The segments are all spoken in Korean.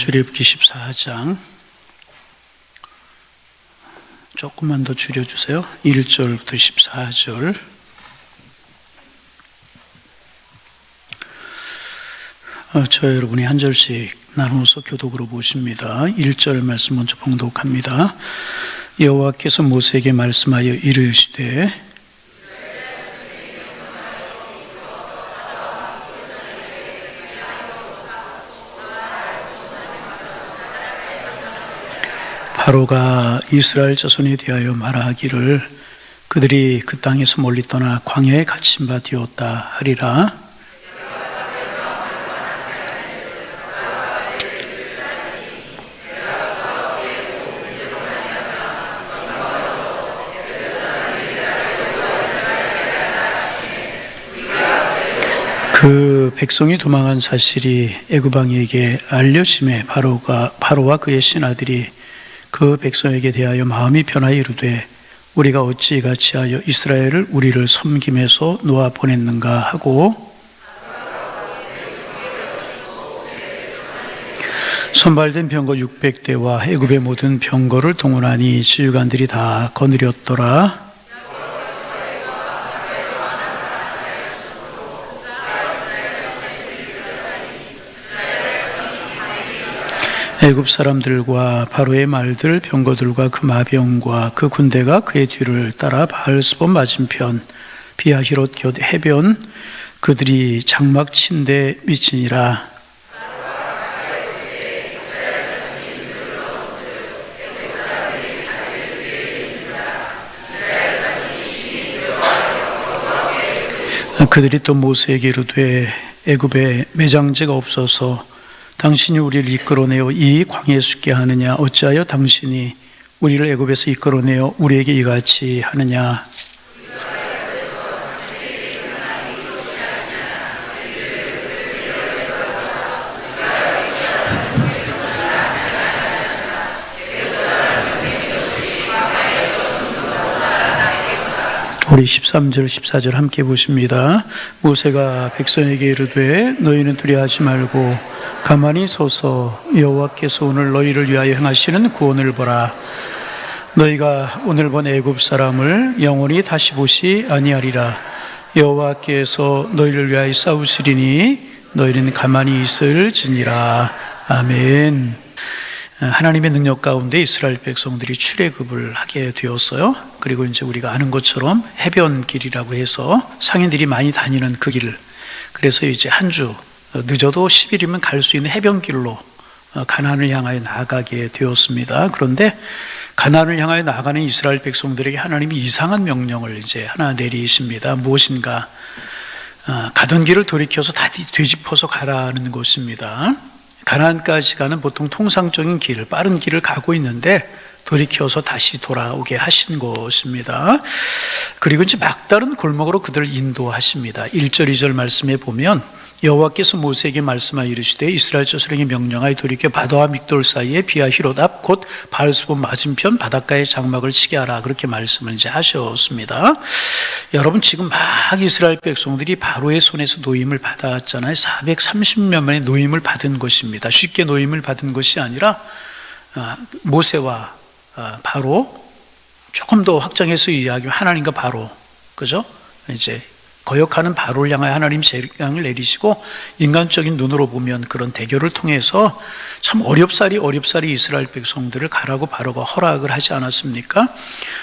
출애굽기 14장 조금만 더 줄여주세요. 1절부터 14절. 저 여러분이 한 절씩 나누어서 교독으로 보십니다. 1절 말씀 먼저 봉독합니다. 여호와께서 모세에게 말씀하여 이르시되 바로가 이스라엘 자손에 대하여 말하기를 그들이 그 땅에서 멀리 떠나 광야에 갇힌 바 되었다 하리라. 그 백성이 도망한 사실이 애굽 왕에게 알려짐에 바로와 그의 신하들이 그 백성에게 대하여 마음이 변하여 이르되 우리가 어찌 이같이 하여 이스라엘을 우리를 섬김에서 놓아 보냈는가 하고 선발된 병거 600대와 애굽의 모든 병거를 동원하니 지휘관들이 다 거느렸더라. 애굽 사람들과 바로의 말들, 병거들과 그 마병과 그 군대가 그의 뒤를 따라 바알스본 맞은편 비하히롯 곁 해변 그들이 장막 친 데 미치니라. 그들이 또 모세에게 이르되 애굽에 매장지가 없어서 당신이 우리를 이끌어내어 이 광야에 죽게 하느냐? 어찌하여 당신이 우리를 애굽에서 이끌어내어 우리에게 이같이 하느냐? 우리 13절, 14절 함께 보십니다. 모세가 백성에게 이르되 너희는 두려워하지 말고 가만히 서서 여호와께서 오늘 너희를 위하여 행하시는 구원을 보라. 너희가 오늘 본 애굽 사람을 영원히 다시 보시 아니하리라. 여호와께서 너희를 위하여 싸우시리니 너희는 가만히 있을지니라. 아멘. 하나님의 능력 가운데 이스라엘 백성들이 출애굽을 하게 되었어요. 그리고 이제 우리가 아는 것처럼 해변길이라고 해서 상인들이 많이 다니는 그 길을, 그래서 이제 한 주 늦어도 10일이면 갈 수 있는 해변길로 가나안을 향하여 나아가게 되었습니다. 그런데 가나안을 향하여 나아가는 이스라엘 백성들에게 하나님이 이상한 명령을 이제 하나 내리십니다. 무엇인가? 가던 길을 돌이켜서 다 되짚어서 가라는 것입니다. 가나안까지 가는 보통 통상적인 길, 빠른 길을 가고 있는데 돌이켜서 다시 돌아오게 하신 것입니다. 그리고 이제 막다른 골목으로 그들을 인도하십니다. 1절, 2절 말씀에 보면 여호와께서 모세에게 말씀하여 이르시되 이스라엘 자손에게 명령하여 돌이켜 바다와 믹돌 사이에 비하히롯 앞 곧 바알스본 맞은편 바닷가에 장막을 치게 하라. 그렇게 말씀을 이제 하셨습니다. 여러분, 지금 막 이스라엘 백성들이 바로의 손에서 노임을 받았잖아요. 430년 만에 노임을 받은 것입니다. 쉽게 노임을 받은 것이 아니라 모세와 바로, 조금 더 확장해서 이야기하면 하나님과 바로, 그죠? 이제 거역하는 바로를 향하여 하나님 재앙을 내리시고 인간적인 눈으로 보면 그런 대결을 통해서 참 어렵사리 이스라엘 백성들을 가라고 바로가 허락을 하지 않았습니까?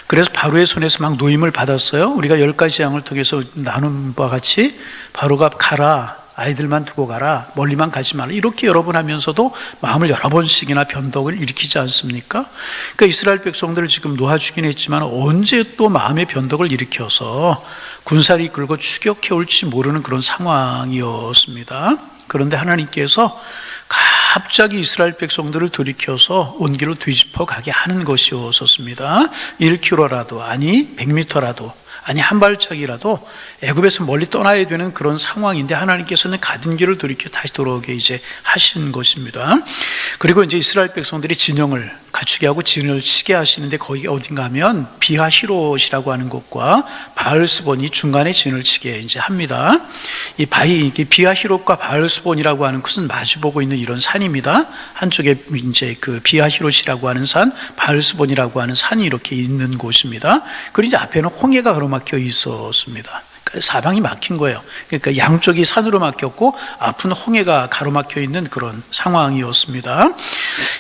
그래서 바로의 손에서 막 노임을 받았어요. 우리가 10가지 재앙을 통해서 나눈 바와 같이 바로가 가라, 아이들만 두고 가라, 멀리만 가지 마라, 이렇게 여러 번 하면서도 마음을 여러 번씩이나 변덕을 일으키지 않습니까? 그러니까 이스라엘 백성들을 지금 놓아주긴 했지만 언제 또 마음의 변덕을 일으켜서 군사를 이끌고 추격해 올지 모르는 그런 상황이었습니다. 그런데 하나님께서 갑자기 이스라엘 백성들을 돌이켜서 온 길로 뒤집어 가게 하는 것이었습니다. 1km라도, 아니 100m라도, 아니 한 발짝이라도 애굽에서 멀리 떠나야 되는 그런 상황인데 하나님께서는 가던 길을 돌이켜 다시 돌아오게 이제 하신 것입니다. 그리고 이제 이스라엘 백성들이 진영을 갖추게 하고 진을 치게 하시는데 거기가 어딘가 하면 비하히롯이라고 하는 곳과 바알스본이 중간에 진을 치게 이제 합니다. 이 비하히롯과 바알스본이라고 하는 것은 마주보고 있는 이런 산입니다. 한쪽에 이제 그 비하히롯이라고 하는 산, 바알스본이라고 하는 산이 이렇게 있는 곳입니다. 그리고 이제 앞에는 홍해가 가로막혀 있었습니다. 사방이 막힌 거예요. 그러니까 양쪽이 산으로 막혔고 앞은 홍해가 가로막혀 있는 그런 상황이었습니다.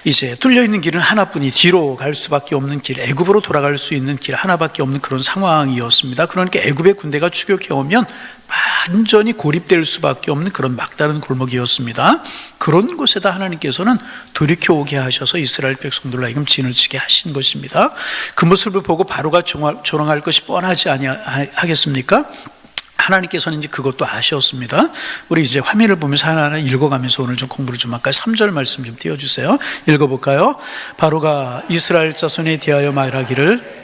이제 뚫려 있는 길은 하나뿐이, 뒤로 갈 수밖에 없는 길, 애굽으로 돌아갈 수 있는 길 하나밖에 없는 그런 상황이었습니다. 그러니까 애굽의 군대가 추격해 오면 완전히 고립될 수밖에 없는 그런 막다른 골목이었습니다. 그런 곳에다 하나님께서는 돌이켜 오게 하셔서 이스라엘 백성들로 하여금 진을 치게 하신 것입니다. 그 모습을 보고 바로가 조롱할 것이 뻔하지 아니하겠습니까? 하나님께서는 이제 그것도 아셨습니다. 우리 이제 화면을 보면서 하나하나 읽어가면서 오늘 좀 공부를 좀 할까요? 3절 말씀 좀 띄워주세요. 읽어볼까요? 바로가 이스라엘 자손에 대하여 말하기를,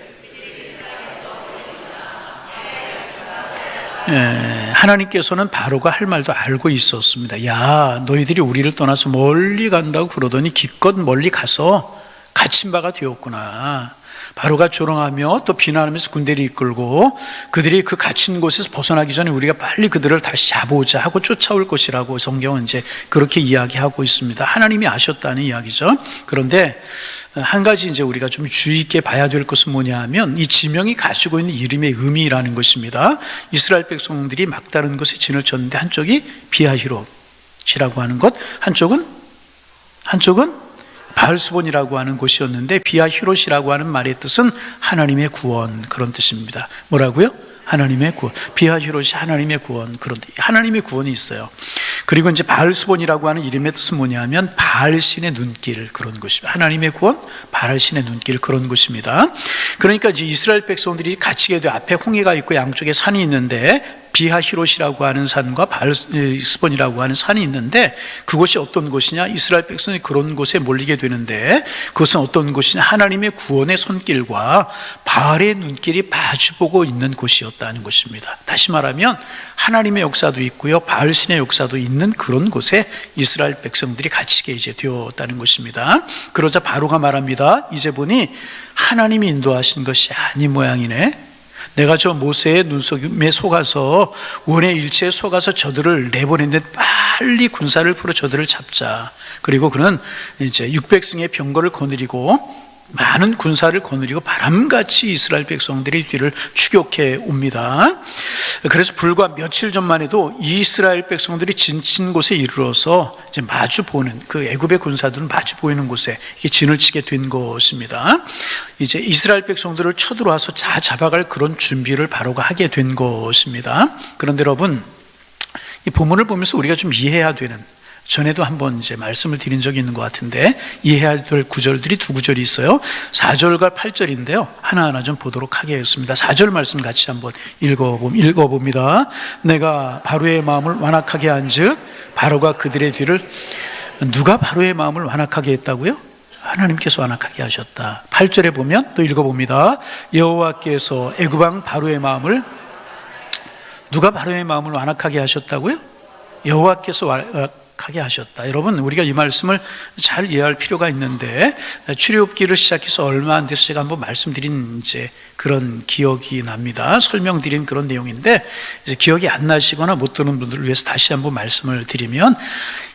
하나님께서는 바로가 할 말도 알고 있었습니다. 야, 너희들이 우리를 떠나서 멀리 간다고 그러더니 기껏 멀리 가서 갇힌 바가 되었구나. 바로가 조롱하며 또 비난하면서 군대를 이끌고 그들이 그 갇힌 곳에서 벗어나기 전에 우리가 빨리 그들을 다시 잡아오자 하고 쫓아올 것이라고 성경은 이제 그렇게 이야기하고 있습니다. 하나님이 아셨다는 이야기죠. 그런데 한 가지 이제 우리가 좀 주의 있게 봐야 될 것은 뭐냐 하면 이 지명이 가지고 있는 이름의 의미라는 것입니다. 이스라엘 백성들이 막다른 곳에 진을 쳤는데 한쪽이 비하히롯이라고 하는 것, 한쪽은 바알스본이라고 하는 곳이었는데 비하히롯이라고 하는 말의 뜻은 하나님의 구원, 그런 뜻입니다. 뭐라고요? 하나님의 구원. 비하히롯이 하나님의 구원, 그런 하나님의 구원이 있어요. 그리고 이제 바알스본이라고 하는 이름의 뜻은 뭐냐 하면 바알신의 눈길, 그런 곳입니다. 하나님의 구원, 바알신의 눈길, 그런 곳입니다. 그러니까 이제 이스라엘 백성들이 갇히게 돼 앞에 홍해가 있고 양쪽에 산이 있는데 비하히롯이라고 하는 산과 바알스본이라고 하는 산이 있는데 그곳이 어떤 곳이냐? 이스라엘 백성이 그런 곳에 몰리게 되는데 그것은 어떤 곳이냐? 하나님의 구원의 손길과 바알의 눈길이 마주보고 있는 곳이었다는 것입니다. 다시 말하면 하나님의 역사도 있고요, 바알신의 역사도 있는 그런 곳에 이스라엘 백성들이 갇히게 이제 되었다는 것입니다. 그러자 바로가 말합니다. 이제 보니 하나님이 인도하신 것이 아닌 모양이네. 내가 저 모세의 눈속임에 속아서 원의 일체에 속아서 저들을 내보냈는데 빨리 군사를 풀어 저들을 잡자. 그리고 그는 이제 600승의 병거를 거느리고 많은 군사를 거느리고 바람같이 이스라엘 백성들의 뒤를 추격해 옵니다. 그래서 불과 며칠 전만 해도 이스라엘 백성들이 진친 곳에 이르러서 이제 마주 보는, 그 애굽의 군사들은 마주 보이는 곳에 진을 치게 된 것입니다. 이제 이스라엘 백성들을 쳐들어와서 다 잡아갈 그런 준비를 바로가 하게 된 것입니다. 그런데 여러분, 이 본문을 보면서 우리가 좀 이해해야 되는, 전에도 한번 이제 말씀을 드린 적이 있는 것 같은데 이해해야 될 구절들이 두 구절이 있어요. 4절과 8절인데요. 하나하나 좀 보도록 하겠습니다. 4절 말씀 같이 한번 읽어봅니다. 내가 바로의 마음을 완악하게 한즉 바로가 그들의 뒤를, 누가 바로의 마음을 완악하게 했다고요? 하나님께서 완악하게 하셨다. 8절에 보면 또 읽어봅니다. 여호와께서 애굽 왕 바로의 마음을, 누가 바로의 마음을 완악하게 하셨다고요? 여호와께서 하게 하셨다. 여러분, 우리가 이 말씀을 잘 이해할 필요가 있는데 출애굽기를 시작해서 얼마 안 돼서 제가 한번 말씀드린 이제 그런 기억이 납니다. 설명드린 그런 내용인데 이제 기억이 안 나시거나 못 듣는 분들을 위해서 다시 한번 말씀을 드리면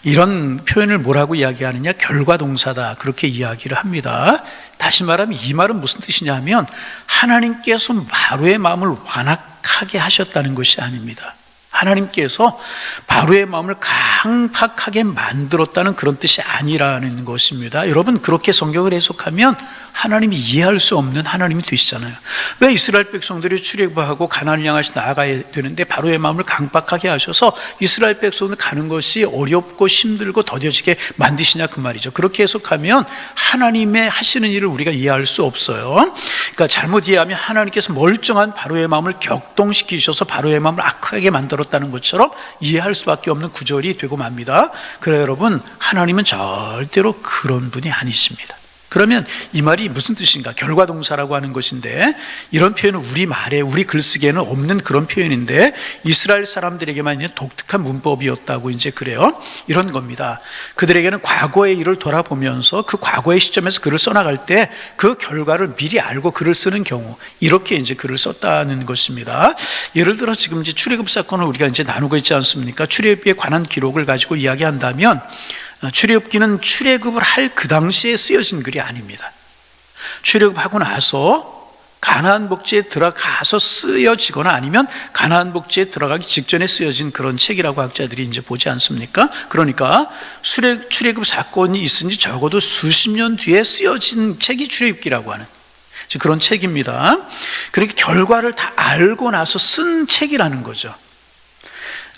이런 표현을 뭐라고 이야기하느냐? 결과동사다, 그렇게 이야기를 합니다. 다시 말하면 이 말은 무슨 뜻이냐 하면 하나님께서 바로의 마음을 완악하게 하셨다는 것이 아닙니다. 하나님께서 바로의 마음을 강팍하게 만들었다는 그런 뜻이 아니라는 것입니다. 여러분, 그렇게 성경을 해석하면 하나님이 이해할 수 없는 하나님이 되시잖아요. 왜 이스라엘 백성들이 출애굽하고 가나안을 향하시 나아가야 되는데 바로의 마음을 강팍하게 하셔서 이스라엘 백성들 가는 것이 어렵고 힘들고 더뎌지게 만드시냐, 그 말이죠. 그렇게 해석하면 하나님의 하시는 일을 우리가 이해할 수 없어요. 그러니까 잘못 이해하면 하나님께서 멀쩡한 바로의 마음을 격동시키셔서 바로의 마음을 악하게 만들었다는 것처럼 이해할 수밖에 없는 구절이 되고 맙니다. 그래서 여러분, 하나님은 절대로 그런 분이 아니십니다. 그러면 이 말이 무슨 뜻인가? 결과동사라고 하는 것인데, 이런 표현은 우리 말에, 우리 글쓰기에는 없는 그런 표현인데 이스라엘 사람들에게만 있는 독특한 문법이었다고 이제 그래요. 이런 겁니다. 그들에게는 과거의 일을 돌아보면서 그 과거의 시점에서 글을 써나갈 때 그 결과를 미리 알고 글을 쓰는 경우, 이렇게 이제 글을 썼다는 것입니다. 예를 들어 지금 이제 출애굽 사건을 우리가 이제 나누고 있지 않습니까? 출애굽에 관한 기록을 가지고 이야기한다면, 출애굽기는 출애굽을 할 그 당시에 쓰여진 글이 아닙니다. 출애굽하고 나서 가나안 복지에 들어가서 쓰여지거나 아니면 가나안 복지에 들어가기 직전에 쓰여진 그런 책이라고 학자들이 이제 보지 않습니까? 그러니까 출애굽 사건이 있은지 적어도 수십 년 뒤에 쓰여진 책이 출애굽기라고 하는 그런 책입니다. 그러니까 결과를 다 알고 나서 쓴 책이라는 거죠.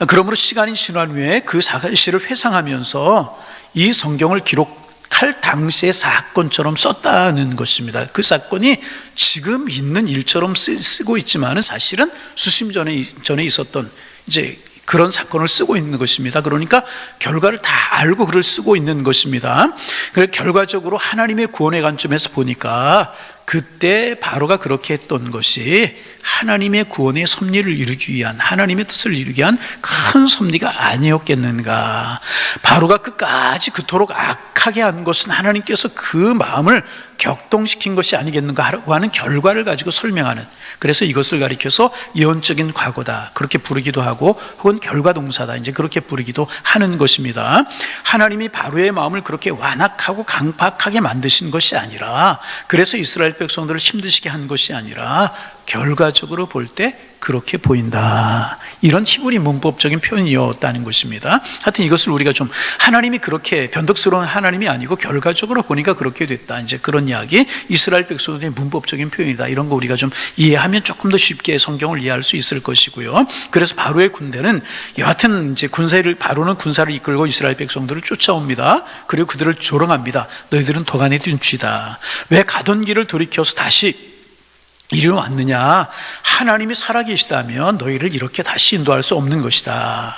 그러므로 시간이 지난 후에 그 사실을 회상하면서 이 성경을 기록할 당시의 사건처럼 썼다는 것입니다. 그 사건이 지금 있는 일처럼 쓰고 있지만은 사실은 수십 전에 있었던 이제 그런 사건을 쓰고 있는 것입니다. 그러니까 결과를 다 알고 글을 쓰고 있는 것입니다. 그래서 결과적으로 하나님의 구원의 관점에서 보니까 그때 바로가 그렇게 했던 것이 하나님의 구원의 섭리를 이루기 위한, 하나님의 뜻을 이루기 위한 큰 섭리가 아니었겠는가. 바로가 끝까지 그토록 악하게 한 것은 하나님께서 그 마음을 격동시킨 것이 아니겠는가 하는 결과를 가지고 설명하는, 그래서 이것을 가리켜서 예언적인 과거다 그렇게 부르기도 하고, 혹은 결과동사다 이제 그렇게 부르기도 하는 것입니다. 하나님이 바로의 마음을 그렇게 완악하고 강팍하게 만드신 것이 아니라, 그래서 이스라엘 백성들을 힘드시게 한 것이 아니라 결과적으로 볼 때 그렇게 보인다, 이런 히브리 문법적인 표현이었다는 것입니다. 하여튼 이것을 우리가 좀, 하나님이 그렇게 변덕스러운 하나님이 아니고 결과적으로 보니까 그렇게 됐다, 이제 그런 이야기, 이스라엘 백성들의 문법적인 표현이다, 이런 거 우리가 좀 이해하면 조금 더 쉽게 성경을 이해할 수 있을 것이고요. 그래서 바로의 군대는 여하튼 이제 바로는 군사를 이끌고 이스라엘 백성들을 쫓아옵니다. 그리고 그들을 조롱합니다. 너희들은 도간에 든 쥐다. 왜 가던 길을 돌이켜서 다시 이리 왔느냐? 하나님이 살아계시다면 너희를 이렇게 다시 인도할 수 없는 것이다.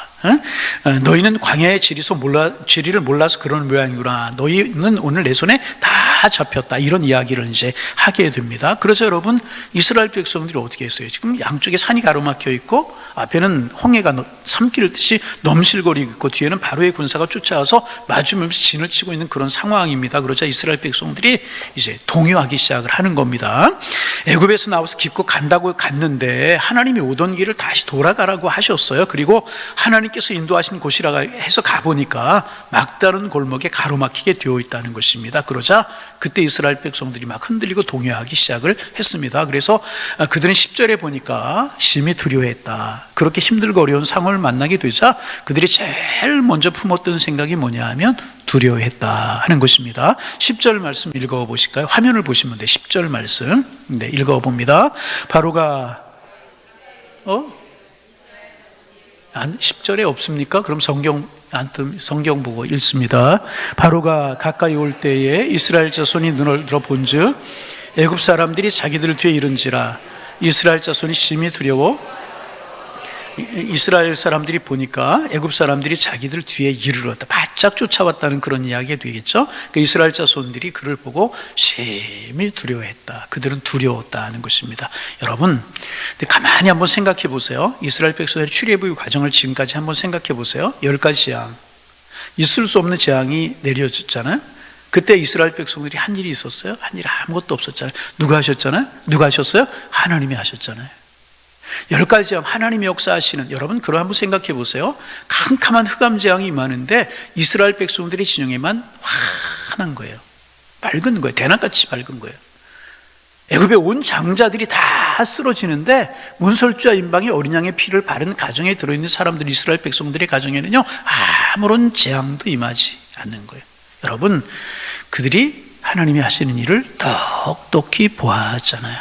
너희는 광야의 지리를 몰라서 그런 모양이구나. 너희는 오늘 내 손에 다 잡혔다, 이런 이야기를 이제 하게 됩니다. 그래서 여러분, 이스라엘 백성들이 어떻게 했어요? 지금 양쪽에 산이 가로막혀 있고 앞에는 홍해가 삼키를 듯이 넘실거리고 있고 뒤에는 바로의 군사가 쫓아와서 맞으면서 진을 치고 있는 그런 상황입니다. 그러자 이스라엘 백성들이 이제 동요하기 시작을 하는 겁니다. 애굽에서 나와서 깊고 간다고 갔는데 하나님이 오던 길을 다시 돌아가라고 하셨어요. 그리고 하나님께서 인도하신 곳이라고 해서 가보니까 막다른 골목에 가로막히게 되어 있다는 것입니다. 그러자 그때 이스라엘 백성들이 막 흔들리고 동요하기 시작을 했습니다. 그래서 그들은 10절에 보니까 심히 두려워했다. 그렇게 힘들고 어려운 상황을 만나게 되자 그들이 제일 먼저 품었던 생각이 뭐냐 하면 두려워했다 하는 것입니다. 10절 말씀 읽어보실까요? 화면을 보시면 돼요. 10절 말씀 읽어봅니다. 바로가 10절에 없습니까? 그럼 성경 보고 읽습니다. 바로가 가까이 올 때에 이스라엘 자손이 눈을 들어 본즉 애굽 사람들이 자기들 뒤에 이른지라. 이스라엘 자손이 심히 두려워 이스라엘 사람들이 보니까 애굽 사람들이 자기들 뒤에 이르렀다, 바짝 쫓아왔다는 그런 이야기가 되겠죠. 그러니까 이스라엘 자손들이 그를 보고 심히 두려워했다, 그들은 두려웠다 하는 것입니다. 여러분, 근데 가만히 한번 생각해 보세요. 이스라엘 백성의 출애굽의 과정을 지금까지 한번 생각해 보세요. 10가지 재앙, 있을 수 없는 재앙이 내려졌잖아요. 그때 이스라엘 백성들이 한 일이 있었어요? 한 일 아무것도 없었잖아요. 누가 하셨잖아요? 누가 하셨어요? 하나님이 하셨잖아요. 10가지 재앙, 하나님이 역사하시는, 여러분 그걸 한번 생각해 보세요. 캄캄한 흑암 재앙이 많은데 이스라엘 백성들의 진영에만 환한 거예요. 밝은 거예요. 대낮같이 밝은 거예요. 애굽의 온 장자들이 다 쓰러지는데 문설주와 임방이 어린 양의 피를 바른 가정에 들어있는 사람들, 이스라엘 백성들의 가정에는요 아무런 재앙도 임하지 않는 거예요. 여러분, 그들이 하나님이 하시는 일을 똑똑히 보았잖아요.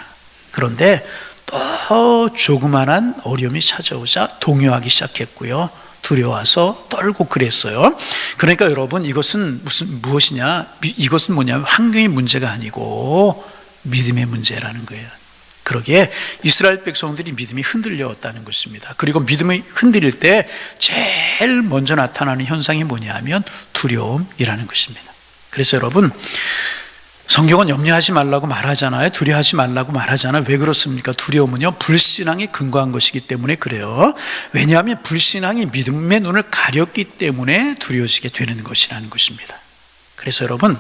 그런데 또 조그만한 어려움이 찾아오자 동요하기 시작했고요, 두려워서 떨고 그랬어요. 그러니까 여러분, 이것은 무엇이냐? 이것은 뭐냐면 환경의 문제가 아니고 믿음의 문제라는 거예요. 그러기에 이스라엘 백성들이 믿음이 흔들렸다는 것입니다. 그리고 믿음이 흔들릴 때 제일 먼저 나타나는 현상이 뭐냐면 두려움이라는 것입니다. 그래서 여러분, 성경은 염려하지 말라고 말하잖아요. 두려워하지 말라고 말하잖아요. 왜 그렇습니까? 두려움은요, 불신앙에 근거한 것이기 때문에 그래요. 왜냐하면 불신앙이 믿음의 눈을 가렸기 때문에 두려워지게 되는 것이라는 것입니다. 그래서 여러분,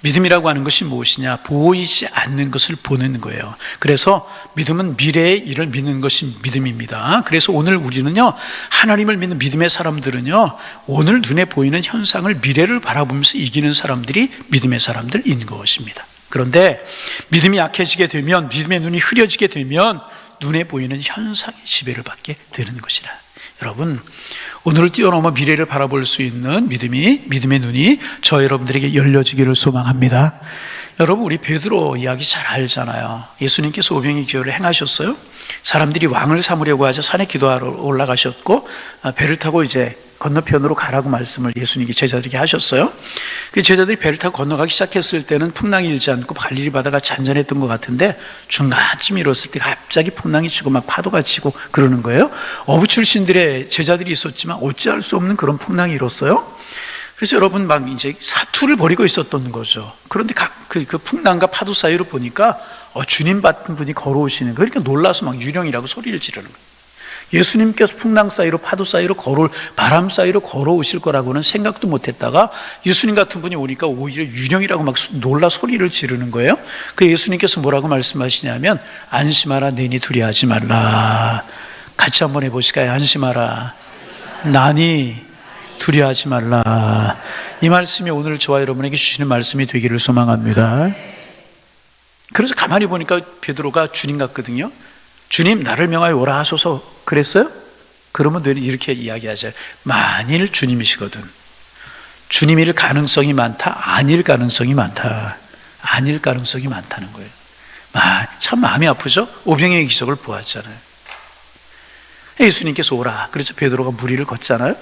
믿음이라고 하는 것이 무엇이냐? 보이지 않는 것을 보는 거예요. 그래서 믿음은 미래의 일을 믿는 것이 믿음입니다. 그래서 오늘 우리는요, 하나님을 믿는 믿음의 사람들은요, 오늘 눈에 보이는 현상을, 미래를 바라보면서 이기는 사람들이 믿음의 사람들인 것입니다. 그런데 믿음이 약해지게 되면, 믿음의 눈이 흐려지게 되면 눈에 보이는 현상의 지배를 받게 되는 것이라. 여러분, 오늘을 뛰어넘어 미래를 바라볼 수 있는 믿음의 눈이 저 여러분들에게 열려지기를 소망합니다. 여러분, 우리 베드로 이야기 잘 알잖아요. 예수님께서 오병이어 기회를 행하셨어요. 사람들이 왕을 삼으려고 하자 산에 기도하러 올라가셨고, 배를 타고 이제 건너편으로 가라고 말씀을 예수님께 제자들에게 하셨어요. 그 제자들이 배를 타고 건너가기 시작했을 때는 풍랑이 일지 않고 갈릴리 바다가 잔잔했던 것 같은데, 중간쯤 이뤘을 때 갑자기 풍랑이 치고 막 파도가 치고 그러는 거예요. 어부 출신들의 제자들이 있었지만 어찌할 수 없는 그런 풍랑이 일었어요. 그래서 여러분, 막 이제 사투를 벌이고 있었던 거죠. 그런데 그 풍랑과 파도 사이로 보니까 주님 같은 분이 걸어오시는 거예요. 그러니까 놀라서 막 유령이라고 소리를 지르는 거예요. 예수님께서 풍랑 사이로, 파도 사이로, 바람 사이로 걸어오실 거라고는 생각도 못했다가 예수님 같은 분이 오니까 오히려 유령이라고 막 놀라 소리를 지르는 거예요. 그 예수님께서 뭐라고 말씀하시냐면, 안심하라, 너희 두려워하지 말라. 같이 한번 해보실까요? 안심하라, 나니 두려워하지 말라. 이 말씀이 오늘 저와 여러분에게 주시는 말씀이 되기를 소망합니다. 그래서 가만히 보니까 베드로가 주님 같거든요. 주님, 나를 명하여 오라 하소서 그랬어요? 그러면 늘 이렇게 이야기하죠. 만일 주님이시거든, 주님일 가능성이 많다, 아닐 가능성이 많다. 아닐 가능성이 많다는 거예요. 참 마음이 아프죠? 오병이어의 기적을 보았잖아요. 예수님께서 오라, 그래서 베드로가 무리를 걷잖아요.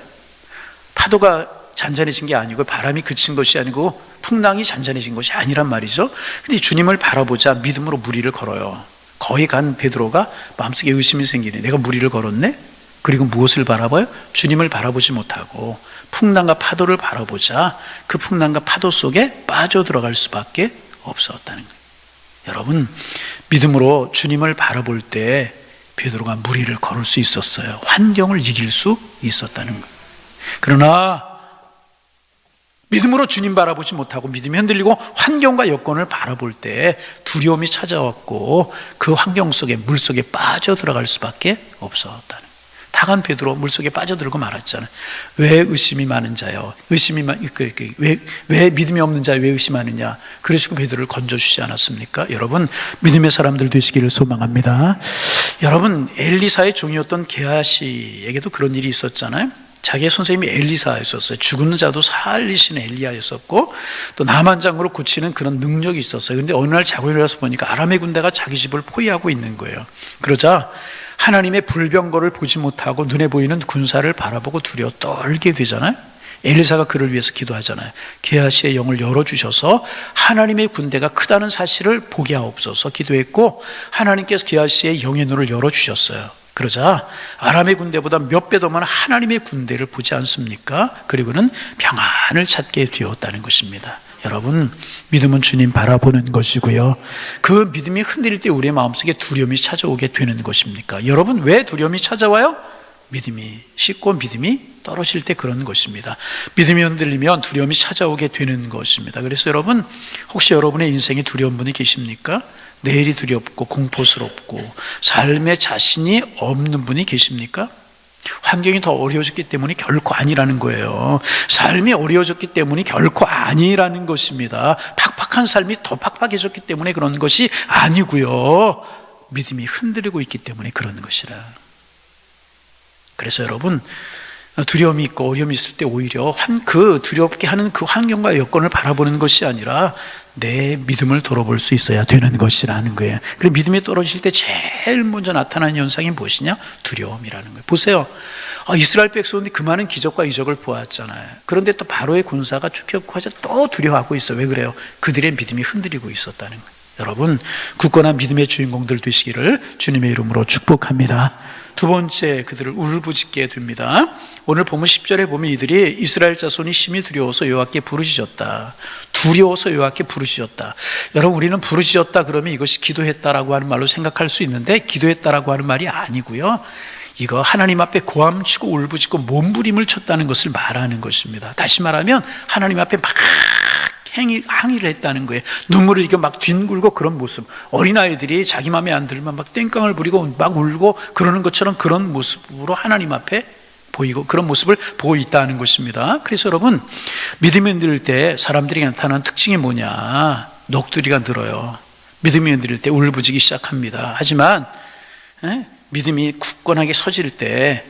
파도가 잔잔해진 게 아니고, 바람이 그친 것이 아니고, 풍랑이 잔잔해진 것이 아니란 말이죠. 근데 주님을 바라보자 믿음으로 무리를 걸어요. 거의 간 베드로가 마음속에 의심이 생기네. 내가 무리를 걸었네? 그리고 무엇을 바라봐요? 주님을 바라보지 못하고 풍랑과 파도를 바라보자 그 풍랑과 파도 속에 빠져들어갈 수밖에 없었다는 거예요. 여러분, 믿음으로 주님을 바라볼 때 베드로가 무리를 걸을 수 있었어요. 환경을 이길 수 있었다는 거예요. 그러나 믿음으로 주님 바라보지 못하고 믿음이 흔들리고 환경과 여건을 바라볼 때 두려움이 찾아왔고, 그 환경 속에, 물 속에 빠져들어갈 수밖에 없었다는. 다간 베드로 물속에 빠져들고 말았잖아요. 왜 의심이 많은 자요? 왜 믿음이 없는 자요? 왜 의심하느냐? 그러시고 베드로를 건져주지 않았습니까? 여러분, 믿음의 사람들 되시기를 소망합니다. 여러분, 엘리사의 종이었던 게하시에게도 그런 일이 있었잖아요. 자기의 선생님이 엘리사였었어요. 죽은 자도 살리시는 엘리야였었고, 또 나만 장으로 고치는 그런 능력이 있었어요. 그런데 어느 날 자고 일어나서 보니까 아람의 군대가 자기 집을 포위하고 있는 거예요. 그러자 하나님의 불병거를 보지 못하고 눈에 보이는 군사를 바라보고 두려워 떨게 되잖아요. 엘리사가 그를 위해서 기도하잖아요. 게하시의 영을 열어주셔서 하나님의 군대가 크다는 사실을 보게 하옵소서 기도했고, 하나님께서 게하시의 영의 눈을 열어주셨어요. 그러자 아람의 군대보다 몇 배 더 많은 하나님의 군대를 보지 않습니까? 그리고는 평안을 찾게 되었다는 것입니다. 여러분, 믿음은 주님 바라보는 것이고요, 그 믿음이 흔들릴 때 우리의 마음속에 두려움이 찾아오게 되는 것입니까? 여러분, 왜 두려움이 찾아와요? 믿음이 식고 믿음이 떨어질 때 그런 것입니다. 믿음이 흔들리면 두려움이 찾아오게 되는 것입니다. 그래서 여러분, 혹시 여러분의 인생에 두려운 분이 계십니까? 내일이 두렵고 공포스럽고 삶에 자신이 없는 분이 계십니까? 환경이 더 어려워졌기 때문이 결코 아니라는 거예요. 삶이 어려워졌기 때문이 결코 아니라는 것입니다. 팍팍한 삶이 더 팍팍해졌기 때문에 그런 것이 아니고요, 믿음이 흔들리고 있기 때문에 그런 것이라. 그래서 여러분, 두려움이 있고 어려움이 있을 때 오히려 그 두렵게 하는 그 환경과 여건을 바라보는 것이 아니라 내 믿음을 돌아볼 수 있어야 되는 것이라는 거예요. 그리고 믿음이 떨어질 때 제일 먼저 나타나는 현상이 무엇이냐? 두려움이라는 거예요. 보세요. 이스라엘 백성들이 그 많은 기적과 이적을 보았잖아요. 그런데 또 바로의 군사가 쫓겨가서 또 두려워하고 있어요. 왜 그래요? 그들의 믿음이 흔들리고 있었다는 거예요. 여러분, 굳건한 믿음의 주인공들 되시기를 주님의 이름으로 축복합니다. 두 번째, 그들을 울부짖게 됩니다. 오늘 보면 10절에 보면 이들이 이스라엘 자손이 심히 두려워서 여호와께 부르짖었다. 두려워서 여호와께 부르짖었다. 여러분, 우리는 부르짖었다 그러면 이것이 기도했다라고 하는 말로 생각할 수 있는데, 기도했다라고 하는 말이 아니고요, 이거 하나님 앞에 고함치고 울부짖고 몸부림을 쳤다는 것을 말하는 것입니다. 다시 말하면 하나님 앞에 막 항의를 했다는 거예요. 눈물을 이렇게 막 뒹굴고 그런 모습. 어린아이들이 자기 마음에 안 들면 막 땡깡을 부리고 막 울고 그러는 것처럼 그런 모습으로 하나님 앞에 보이고 그런 모습을 보고 있다는 것입니다. 그래서 여러분, 믿음이 흔들릴 때 사람들이 나타나는 특징이 뭐냐? 녹두리가 늘어요. 믿음이 흔들릴 때 울부짖기 시작합니다. 하지만 믿음이 굳건하게 서질 때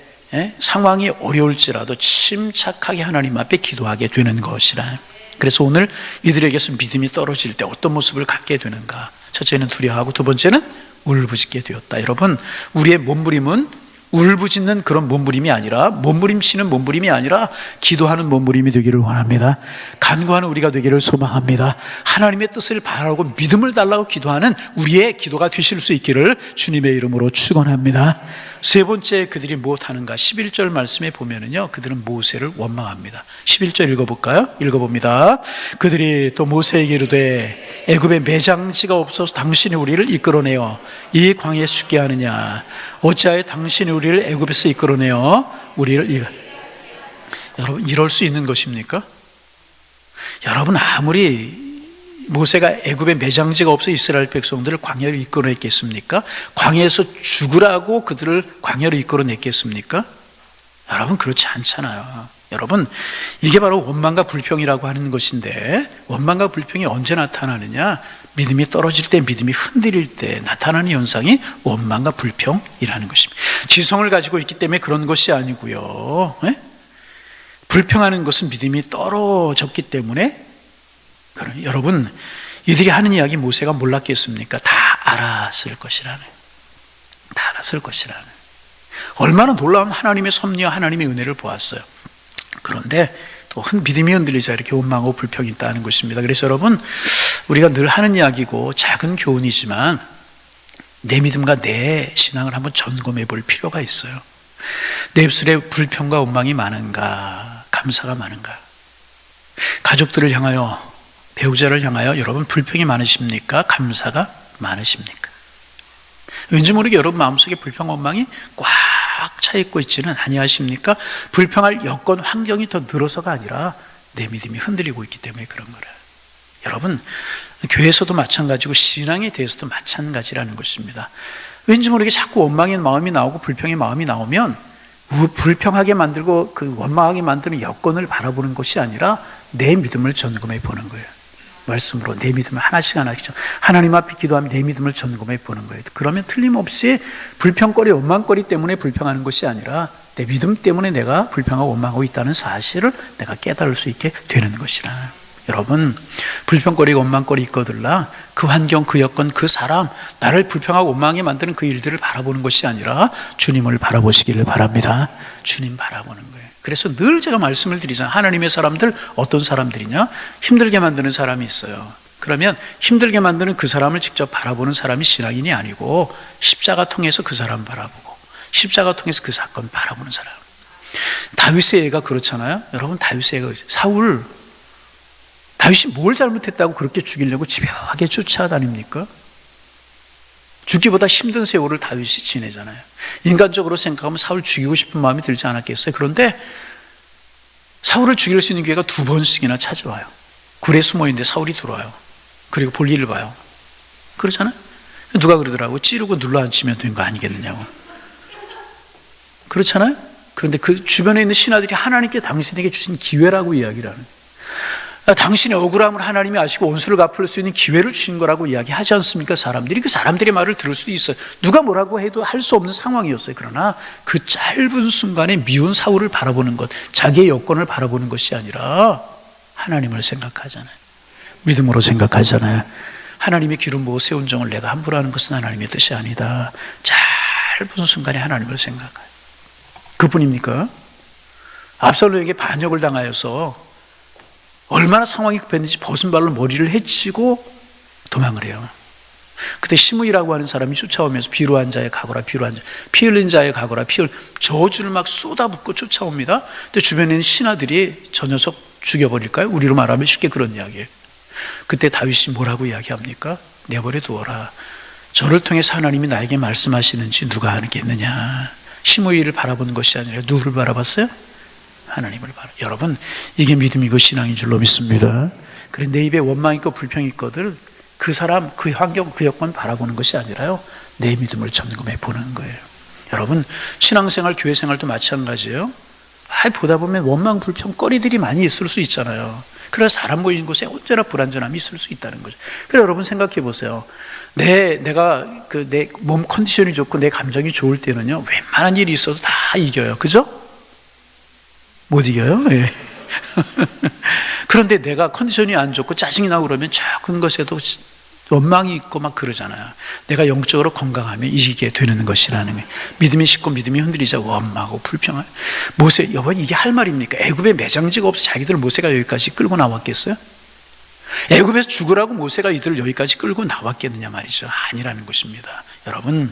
상황이 어려울지라도 침착하게 하나님 앞에 기도하게 되는 것이라. 그래서 오늘 이들에게서 믿음이 떨어질 때 어떤 모습을 갖게 되는가? 첫째는 두려워하고 두 번째는 울부짖게 되었다. 여러분, 우리의 몸부림은 울부짖는 그런 몸부림이 아니라, 몸부림치는 몸부림이 아니라 기도하는 몸부림이 되기를 원합니다. 간구하는 우리가 되기를 소망합니다. 하나님의 뜻을 바라고 믿음을 달라고 기도하는 우리의 기도가 되실 수 있기를 주님의 이름으로 축원합니다. 세 번째, 그들이 무엇하는가? 11절 말씀에 보면은요, 그들은 모세를 원망합니다. 11절 읽어볼까요? 읽어봅니다. 그들이 또 모세에게 이르되 애굽에 매장지가 없어서 당신이 우리를 이끌어내어 이 광야에 죽게 하느냐? 어찌하여 당신이 우리를 애굽에서 이끌어내어 우리를 여러분, 이럴 수 있는 것입니까? 여러분, 아무리 모세가 애굽에 매장지가 없어 이스라엘 백성들을 광야로 이끌어냈겠습니까? 광야에서 죽으라고 그들을 광야로 이끌어냈겠습니까? 여러분, 그렇지 않잖아요. 여러분, 이게 바로 원망과 불평이라고 하는 것인데, 원망과 불평이 언제 나타나느냐? 믿음이 떨어질 때, 믿음이 흔들릴 때 나타나는 현상이 원망과 불평이라는 것입니다. 지성을 가지고 있기 때문에 그런 것이 아니고요, 불평하는 것은 믿음이 떨어졌기 때문에. 여러분, 이들이 하는 이야기 모세가 몰랐겠습니까? 다 알았을 것이라는, 다 알았을 것이라는. 얼마나 놀라운 하나님의 섭리와 하나님의 은혜를 보았어요. 그런데 또 믿음이 흔들리자 이렇게 원망하고 불평이 있다는 것입니다. 그래서 여러분, 우리가 늘 하는 이야기고 작은 교훈이지만 내 믿음과 내 신앙을 한번 점검해 볼 필요가 있어요. 내 입술에 불평과 원망이 많은가, 감사가 많은가? 가족들을 향하여, 배우자를 향하여 여러분 불평이 많으십니까? 감사가 많으십니까? 왠지 모르게 여러분 마음속에 불평, 원망이 꽉 차 있고 있지는 아니하십니까? 불평할 여건, 환경이 더 늘어서가 아니라 내 믿음이 흔들리고 있기 때문에 그런 거예요. 여러분, 교회에서도 마찬가지고 신앙에 대해서도 마찬가지라는 것입니다. 왠지 모르게 자꾸 원망의 마음이 나오고 불평의 마음이 나오면 불평하게 만들고 그 원망하게 만드는 여건을 바라보는 것이 아니라 내 믿음을 점검해 보는 거예요. 말씀으로 내 믿음을 하나씩 하나님 앞에 기도하면 내 믿음을 점검해 보는 거예요. 그러면 틀림없이 불평거리, 원망거리 때문에 불평하는 것이 아니라 내 믿음 때문에 내가 불평하고 원망하고 있다는 사실을 내가 깨달을 수 있게 되는 것이라. 여러분, 불평거리, 원망거리 있거들라 그 환경, 그 여건, 그 사람, 나를 불평하고 원망하게 만드는 그 일들을 바라보는 것이 아니라 주님을 바라보시기를 바랍니다. 주님 바라보는 거예요. 그래서 늘 제가 말씀을 드리잖아요. 하나님의 사람들 어떤 사람들이냐? 힘들게 만드는 사람이 있어요. 그러면 힘들게 만드는 그 사람을 직접 바라보는 사람이 신앙인이 아니고 십자가 통해서 그 사람 바라보고 십자가 통해서 그 사건 바라보는 사람. 다윗의 애가 그렇잖아요. 여러분, 다윗의 애가 다윗이 뭘 잘못했다고 그렇게 죽이려고 집요하게 쫓아다닙니까? 죽기보다 힘든 세월을 다윗이 지내잖아요. 인간적으로 생각하면 사울 죽이고 싶은 마음이 들지 않았겠어요? 그런데 사울을 죽일 수 있는 기회가 2번씩이나 찾아와요. 굴에 숨어있는데 사울이 들어와요. 그리고 볼일을 봐요. 그렇잖아요? 누가 그러더라고, 찌르고 눌러앉히면 된 거 아니겠느냐고. 그렇잖아요? 그런데 그 주변에 있는 신하들이 하나님께 당신에게 주신 기회라고 이야기를 하는 거예요. 당신의 억울함을 하나님이 아시고 원수를 갚을 수 있는 기회를 주신 거라고 이야기하지 않습니까? 사람들이 그 사람들의 말을 들을 수도 있어요. 누가 뭐라고 해도 할 수 없는 상황이었어요. 그러나 그 짧은 순간에 미운 사울을 바라보는 것, 자기의 여건을 바라보는 것이 아니라 하나님을 생각하잖아요. 믿음으로 생각하잖아요. 하나님의 기름 부어 세운 정을 내가 함부로 하는 것은 하나님의 뜻이 아니다. 짧은 순간에 하나님을 생각해요. 그뿐입니까? 압살롬에게 반역을 당하여서 얼마나 상황이 급했는지 벗은 발로 머리를 헤치고 도망을 해요. 그때 시므이라고 하는 사람이 쫓아오면서 비루한 자에 가거라, 비루한 자, 피 흘린 자에 가거라, 저주를 막 쏟아붓고 쫓아옵니다. 근데 주변에 있는 신하들이 저 녀석 죽여버릴까요? 우리로 말하면 쉽게 그런 이야기예요. 그때 다윗이 뭐라고 이야기합니까? 내버려 두어라. 저를 통해서 하나님이 나에게 말씀하시는지 누가 알겠느냐. 시므이를 바라보는 것이 아니라 누구를 바라봤어요? 하나님을 바라. 여러분, 이게 믿음이고 신앙인 줄로 믿습니다. 그래, 내 입에 원망 있고 불평이 있거든 그 사람, 그 환경, 그 여건 바라보는 것이 아니라요, 내 믿음을 점검해 보는 거예요. 여러분, 신앙생활, 교회생활도 마찬가지예요. 보다 보면 원망, 불평, 거리들이 많이 있을 수 있잖아요. 그래서 사람 모이는 곳에 언제나 불안전함이 있을 수 있다는 거죠. 그래서 여러분 생각해 보세요. 내가 내 몸 컨디션이 좋고 내 감정이 좋을 때는요, 웬만한 일이 있어도 다 이겨요. 그죠? 못 이겨요? 예. 그런데 내가 컨디션이 안 좋고 짜증이 나고 그러면 작은 것에도 원망이 있고 막 그러잖아요. 내가 영적으로 건강하면 이기게 되는 것이라는 거예요. 믿음이 식고 믿음이 흔들리자 원망하고 불평하고. 모세, 여러분 이게 할 말입니까? 애굽에 매장지가 없어 자기들 모세가 여기까지 끌고 나왔겠어요? 애굽에서 죽으라고 모세가 이들을 여기까지 끌고 나왔겠느냐 말이죠. 아니라는 것입니다. 여러분,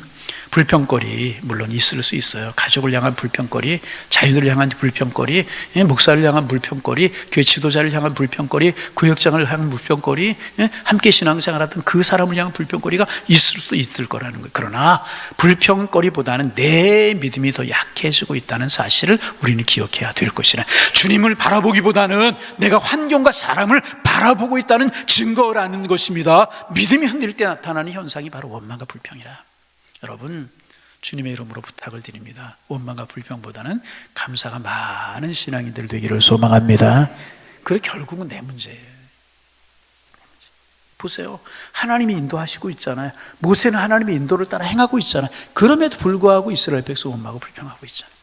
불평거리 물론 있을 수 있어요. 가족을 향한 불평거리, 자녀들을 향한 불평거리, 목사를 향한 불평거리, 교회 지도자를 향한 불평거리, 구역장을 향한 불평거리, 함께 신앙생활하던 그 사람을 향한 불평거리가 있을 수도 있을 거라는 거예요. 그러나 불평거리보다는 내 믿음이 더 약해지고 있다는 사실을 우리는 기억해야 될 것이라. 주님을 바라보기보다는 내가 환경과 사람을 바라보고 있다는 증거라는 것입니다. 믿음이 흔들릴 때 나타나는 현상이 바로 원망과 불평이라. 여러분, 주님의 이름으로 부탁을 드립니다. 원망과 불평보다는 감사가 많은 신앙인들 되기를 소망합니다. 그래, 결국은 내 문제예요. 보세요, 하나님이 인도하시고 있잖아요. 모세는 하나님의 인도를 따라 행하고 있잖아요. 그럼에도 불구하고 이스라엘 백성 원망하고 불평하고 있잖아요.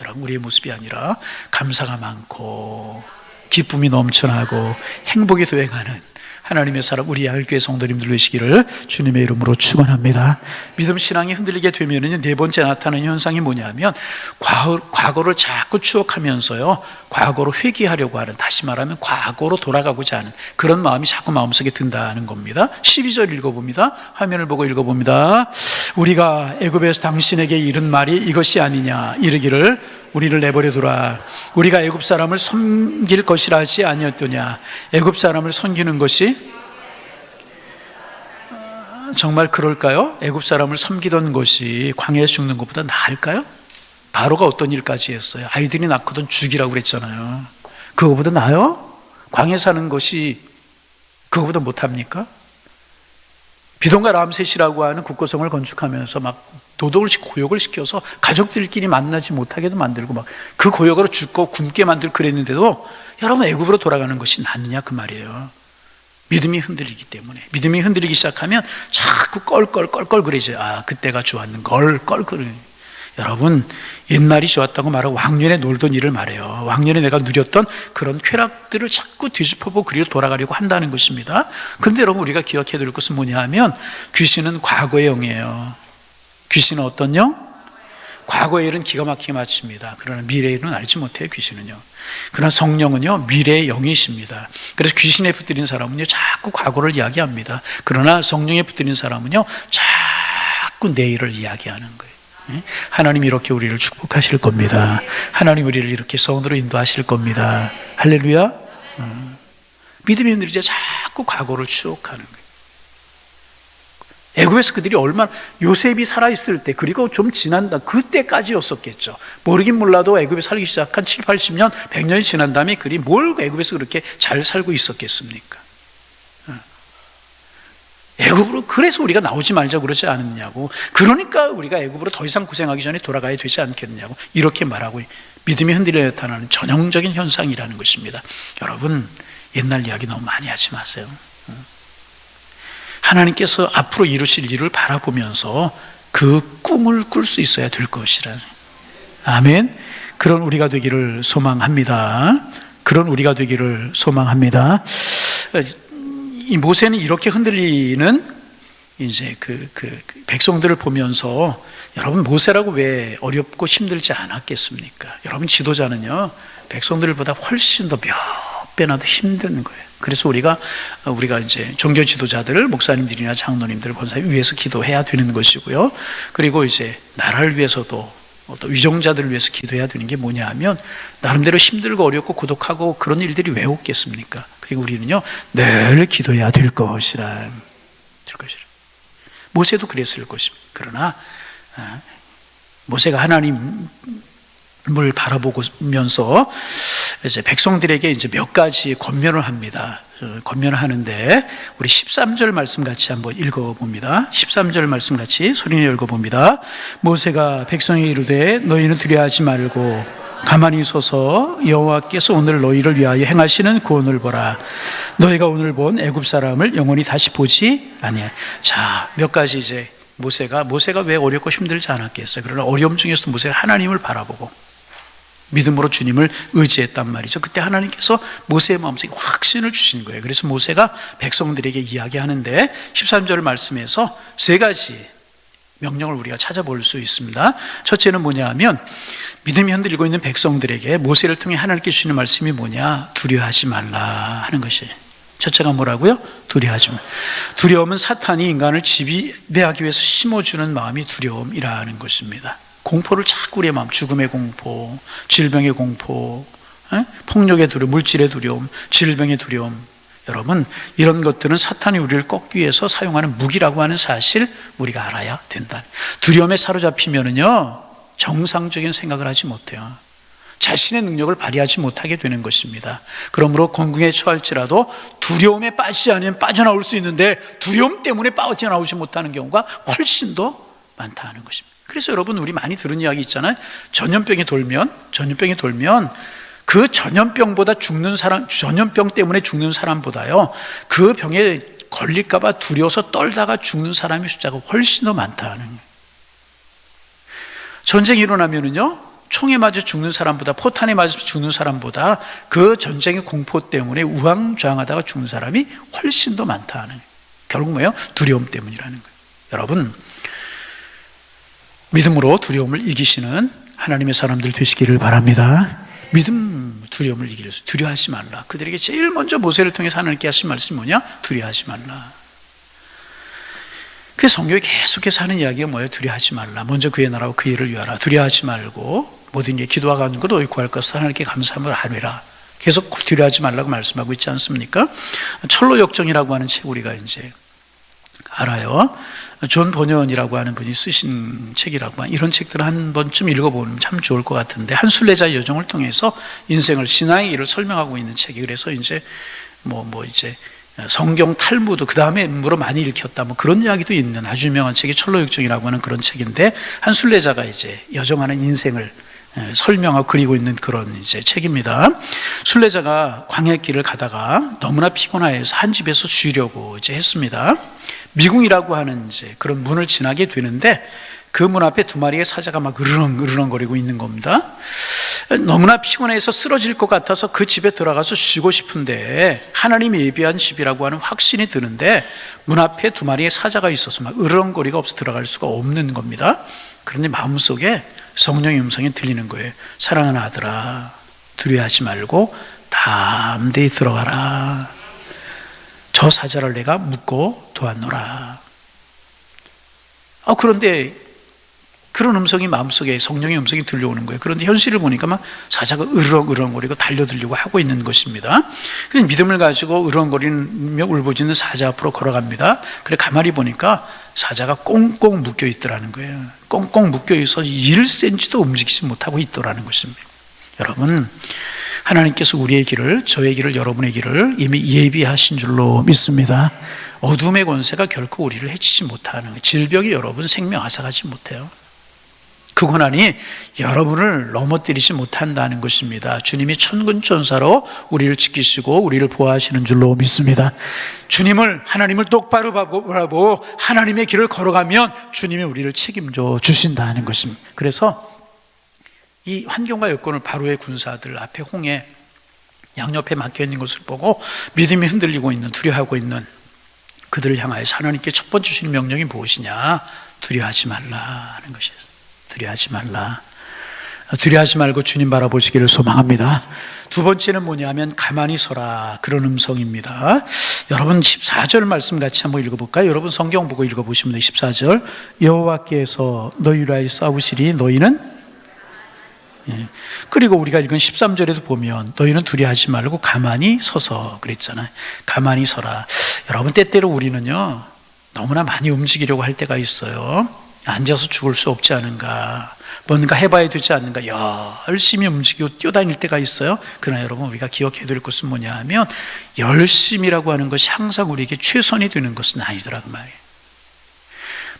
여러분, 우리의 모습이 아니라 감사가 많고 기쁨이 넘쳐나고 행복에 도행하는 하나님의 사람, 우리 야일교회 성도님들 되시기를 주님의 이름으로 축원합니다. 믿음 신앙이 흔들리게 되면은 네 번째 나타나는 현상이 뭐냐면 과거를 자꾸 추억하면서요, 과거로 회귀하려고 하는, 다시 말하면 과거로 돌아가고자 하는 그런 마음이 자꾸 마음속에 든다는 겁니다. 12절 읽어봅니다. 화면을 보고 읽어봅니다. 우리가 애굽에서 당신에게 이른 말이 이것이 아니냐, 이르기를 우리를 내버려 두라. 우리가 애굽 사람을 섬길 것이라 하지 아니었더냐. 애굽 사람을 섬기는 것이 정말 그럴까요? 애굽 사람을 섬기던 것이 광야에서 죽는 것보다 나을까요? 바로가 어떤 일까지 했어요? 아이들이 낳거든 죽이라고 그랬잖아요. 그거보다 나아요? 광야에 사는 것이 그거보다 못합니까? 비동과 람셋이라고 하는 국고성을 건축하면서 막 노동을 고역을 시켜서 가족들끼리 만나지 못하게도 만들고 막 그 고역으로 죽고 굶게 만들고 그랬는데도 여러분, 애굽으로 돌아가는 것이 낫느냐 그 말이에요. 믿음이 흔들리기 때문에. 믿음이 흔들리기 시작하면 자꾸 껄껄 그러죠. 아, 그때가 좋았는 걸 껄껄. 여러분, 옛날이 좋았다고 말하고 왕년에 놀던 일을 말해요. 왕년에 내가 누렸던 그런 쾌락들을 자꾸 뒤집어보고 그리로 돌아가려고 한다는 것입니다. 그런데 여러분, 우리가 기억해야 될 것은 뭐냐 하면 귀신은 과거의 영이에요. 귀신은 어떤 영? 과거의 일은 기가 막히게 맞춥니다. 그러나 미래의 일은 알지 못해요, 귀신은요. 그러나 성령은요, 미래의 영이십니다. 그래서 귀신에 붙들린 사람은요, 자꾸 과거를 이야기합니다. 그러나 성령에 붙들린 사람은요, 자꾸 내일을 이야기하는 거예요. 하나님이 이렇게 우리를 축복하실 겁니다. 하나님 우리를 이렇게 선으로 인도하실 겁니다. 할렐루야. 믿음이 흔들리자 자꾸 과거를 추억하는 거예요. 애굽에서 그들이 얼마나, 요셉이 살아있을 때, 그리고 좀 지난다, 그때까지였었겠죠. 모르긴 몰라도 애굽에 살기 시작한 7, 80년, 100년이 지난 다음에 그들이 뭘 애굽에서 그렇게 잘 살고 있었겠습니까? 애굽으로, 그래서 우리가 나오지 말자 그러지 않았냐고. 그러니까 우리가 애굽으로 더 이상 고생하기 전에 돌아가야 되지 않겠느냐고 이렇게 말하고, 믿음이 흔들려 나타나는 전형적인 현상이라는 것입니다. 여러분, 옛날 이야기 너무 많이 하지 마세요. 하나님께서 앞으로 이루실 일을 바라보면서 그 꿈을 꿀 수 있어야 될 것이라. 아멘. 그런 우리가 되기를 소망합니다. 그런 우리가 되기를 소망합니다. 이 모세는 이렇게 흔들리는 이제 그 백성들을 보면서, 여러분, 모세라고 왜 어렵고 힘들지 않았겠습니까? 여러분, 지도자는요, 백성들보다 훨씬 더 몇 배나 더 힘든 거예요. 그래서 우리가 이제 종교 지도자들, 목사님들이나 장로님들, 권사님 위해서 기도해야 되는 것이고요. 그리고 이제 나라를 위해서도 어떤 위정자들을 위해서 기도해야 되는 게 뭐냐 하면, 나름대로 힘들고 어렵고 고독하고 그런 일들이 왜 없겠습니까? 그리고 우리는요, 늘 기도해야 될 것이라. 모세도 그랬을 것입니다. 그러나 모세가 하나님을 바라보면서 이제 백성들에게 이제 몇 가지 권면을 합니다. 권면을 하는데, 우리 13절 말씀 같이 한번 읽어봅니다. 13절 말씀 같이 소리내어 읽어봅니다. 모세가 백성에게 이르되 너희는 두려워하지 말고 가만히 서서 여호와께서 오늘 너희를 위하여 행하시는 구원을 보라. 너희가 오늘 본 애굽 사람을 영원히 다시 보지 아니하리라. 자, 몇 가지 이제 모세가 왜 어렵고 힘들지 않았겠어요? 그러나 어려움 중에서도 모세가 하나님을 바라보고 믿음으로 주님을 의지했단 말이죠. 그때 하나님께서 모세의 마음속에 확신을 주신 거예요. 그래서 모세가 백성들에게 이야기하는데, 13절 말씀에서 세 가지 명령을 우리가 찾아볼 수 있습니다. 첫째는 뭐냐 하면, 믿음이 흔들리고 있는 백성들에게 모세를 통해 하나님께 주시는 말씀이 뭐냐? 두려워하지 말라 하는 것이 첫째가 뭐라고요? 두려워하지 말라. 두려움은 사탄이 인간을 지배하기 위해서 심어주는 마음이 두려움이라는 것입니다. 공포를 자꾸 우리의 마음, 죽음의 공포, 질병의 공포, 폭력의 두려움, 물질의 두려움, 질병의 두려움. 여러분, 이런 것들은 사탄이 우리를 꺾기 위해서 사용하는 무기라고 하는 사실 우리가 알아야 된다. 두려움에 사로잡히면은요, 정상적인 생각을 하지 못해요. 자신의 능력을 발휘하지 못하게 되는 것입니다. 그러므로 공궁에 처할지라도 두려움에 빠지지 않으면 빠져나올 수 있는데, 두려움 때문에 빠져나오지 못하는 경우가 훨씬 더 많다는 것입니다. 그래서 여러분, 우리 많이 들은 이야기 있잖아요. 전염병이 돌면 그 전염병보다 죽는 사람, 전염병 때문에 죽는 사람보다요, 그 병에 걸릴까봐 두려워서 떨다가 죽는 사람의 숫자가 훨씬 더 많다는 거예요. 전쟁이 일어나면은요, 총에 맞아 죽는 사람보다, 포탄에 맞아 죽는 사람보다 그 전쟁의 공포 때문에 우왕좌왕하다가 죽는 사람이 훨씬 더 많다는 거예요. 결국 뭐예요? 두려움 때문이라는 거예요. 여러분, 믿음으로 두려움을 이기시는 하나님의 사람들 되시기를 바랍니다. 믿음, 두려움을 이기려 서 두려워하지 말라. 그들에게 제일 먼저 모세를 통해서 하나님께 하신 말씀이 뭐냐? 두려워하지 말라. 그 성경에 계속해서 하는 이야기가 뭐예요? 두려워하지 말라. 먼저 그의 나라와 그 일을 위하라. 두려워하지 말고 모든 게 기도와 간구 너희 구할 것을 하나님께 감사함을 하리라. 계속 두려워하지 말라고 말씀하고 있지 않습니까? 철로 역정이라고 하는 책 우리가 이제 알아요. 존 버년이라고 하는 분이 쓰신 책이라고, 이런 책들을 한 번쯤 읽어보면 참 좋을 것 같은데, 한 순례자의 여정을 통해서 인생을, 신앙의 길을 설명하고 있는 책이, 그래서 이제 이제 성경 탈무드 그 다음에로 많이 읽혔다, 그런 이야기도 있는 아주 유명한 책이 철로역정이라고 하는 그런 책인데, 한 순례자가 이제 여정하는 인생을 설명하고 그리고 있는 그런 이제 책입니다. 순례자가 광야길을 가다가 너무나 피곤해서 한 집에서 쉬려고 이제 했습니다. 미궁이라고 하는 이제 그런 문을 지나게 되는데, 그 문 앞에 두 마리의 사자가 막 으르렁거리고 있는 겁니다. 너무나 피곤해서 쓰러질 것 같아서 그 집에 들어가서 쉬고 싶은데, 하나님이 예비한 집이라고 하는 확신이 드는데, 문 앞에 두 마리의 사자가 있어서 막 으르렁거리가 없어 들어갈 수가 없는 겁니다. 그런데 마음속에 성령의 음성이 들리는 거예요. 사랑하는 아들아, 두려워하지 말고 담대히 들어가라. 저 사자를 내가 묶고 도왔노라. 그런데 그런 음성이 마음속에, 성령의 음성이 들려오는 거예요. 그런데 현실을 보니까 막 사자가 으르렁거리고 달려들려고 하고 있는 것입니다. 그래서 믿음을 가지고 으르렁거리며 울부짖는 사자 앞으로 걸어갑니다. 그래 가만히 보니까 사자가 꽁꽁 묶여 있더라는 거예요. 꽁꽁 묶여 있어서 1cm도 움직이지 못하고 있더라는 것입니다. 여러분, 하나님께서 우리의 길을, 저의 길을, 여러분의 길을 이미 예비하신 줄로 믿습니다. 어둠의 권세가 결코 우리를 해치지 못하는 거예요. 질병이 여러분 생명 앗아가지 못해요. 그 고난이 여러분을 넘어뜨리지 못한다는 것입니다. 주님이 천군천사로 우리를 지키시고 우리를 보호하시는 줄로 믿습니다. 하나님을 똑바로 바라보고 하나님의 길을 걸어가면 주님이 우리를 책임져 주신다는 것입니다. 그래서 이 환경과 여건을 바로의 군사들 앞에 홍해 양옆에 막혀있는 것을 보고 믿음이 흔들리고 있는, 두려워하고 있는 그들을 향하여서 하나님께 첫 번째 주신 명령이 무엇이냐? 두려워하지 말라 하는 것이에요. 두려워하지 말라. 두려워하지 말고 주님 바라보시기를 소망합니다. 두 번째는 뭐냐면 가만히 서라, 그런 음성입니다. 여러분 14절 말씀 같이 한번 읽어볼까요? 여러분 성경 보고 읽어보시면 돼요. 14절, 여호와께서 너희를 위하여 싸우시리 너희는, 그리고 우리가 읽은 13절에도 보면 너희는 두려워하지 말고 가만히 서서 그랬잖아요. 가만히 서라. 여러분 때때로 우리는요 너무나 많이 움직이려고 할 때가 있어요. 앉아서 죽을 수 없지 않은가, 뭔가 해봐야 되지 않는가, 열심히 움직이고 뛰어다닐 때가 있어요. 그러나 여러분 우리가 기억해야 될 것은 뭐냐 하면 열심이라고 하는 것이 항상 우리에게 최선이 되는 것은 아니더라 그 말이에요.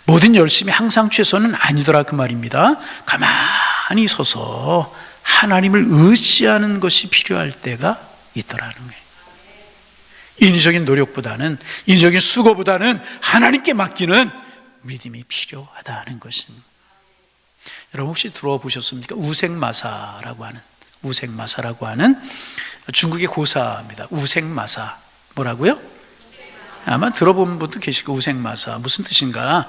모든 열심이 항상 최선은 아니더라 그 말입니다. 가만히 서서 하나님을 의지하는 것이 필요할 때가 있더라는 거예요. 인위적인 노력보다는, 인위적인 수고보다는 하나님께 맡기는 믿음이 필요하다는 것입니다. 여러분 혹시 들어보셨습니까? 우생마사라고 하는 중국의 고사입니다. 우생마사. 뭐라고요? 아마 들어본 분도 계실 거예요. 우생마사 무슨 뜻인가?